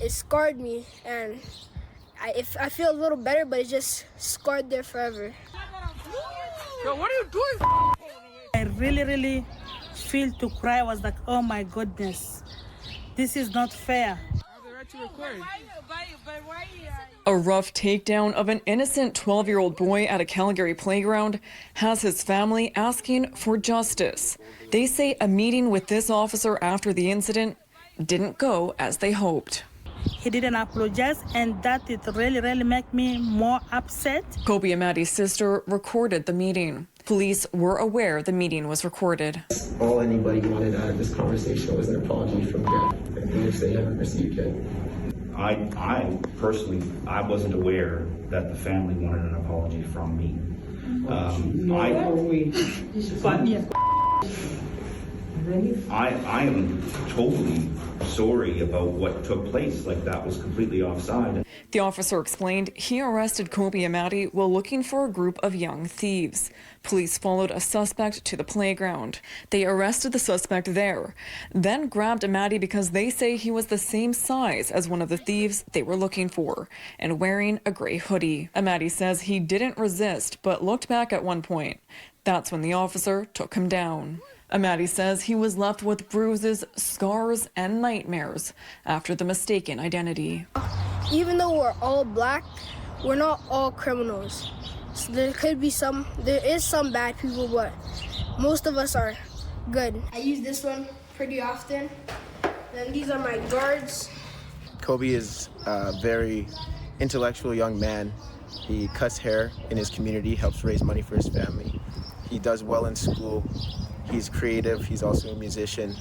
it scarred me, and I feel a little better, but it just scarred there forever. Yo, what are you doing? I really feel to cry. I was like, oh my goodness, this is not fair. A rough takedown of an innocent 12-year-old boy at a Calgary playground has his family asking for justice. They say a meeting with this officer after the incident didn't go as they hoped. He didn't apologize, and that it really make me more upset. Kobe Amadi's sister recorded the meeting. Police were aware the meeting was recorded. All anybody wanted out of this conversation was an apology from Jeff, which they haven't received yet. I personally, I wasn't aware that the family wanted an apology from me. I am totally sorry about what took place. Like, that was completely offside. The officer explained he arrested Kobe Amadi while looking for a group of young thieves. Police followed a suspect to the playground. They arrested the suspect there, then grabbed Amadi because they say he was the same size as one of the thieves they were looking for and wearing a gray hoodie. Amadi says he didn't resist but looked back at one point. That's when the officer took him down. Amadi says he was left with bruises, scars, and nightmares after the mistaken identity. Even though we're all black, we're not all criminals. So there is some bad people, but most of us are good. I use this one pretty often. Then these are my guards. Kobe is a very intellectual young man. He cuts hair in his community, helps raise money for his family. He does well in school. He's creative. He's also a musician.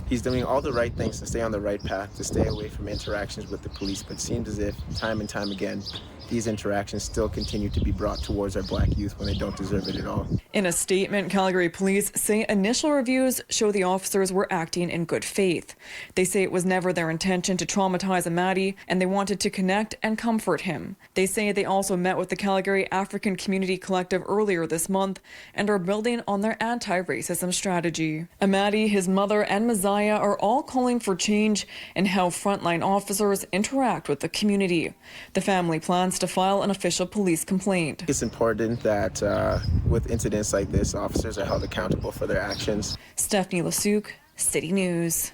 He's doing all the right things to stay on the right path, to stay away from interactions with the police, but it seems as if time and time again, these interactions still continue to be brought towards our black youth when they don't deserve it at all. In a statement, Calgary police say initial reviews show the officers were acting in good faith. They say it was never their intention to traumatize Amadi, and they wanted to connect and comfort him. They say they also met with the Calgary African Community Collective earlier this month and are building on their anti-racism strategy. Amadi, his mother, and Messiah are all calling for change in how frontline officers interact with the community. The family plans to file an official police complaint. It's important that with incidents like this, officers are held accountable for their actions. Stephanie Lasuk, City News.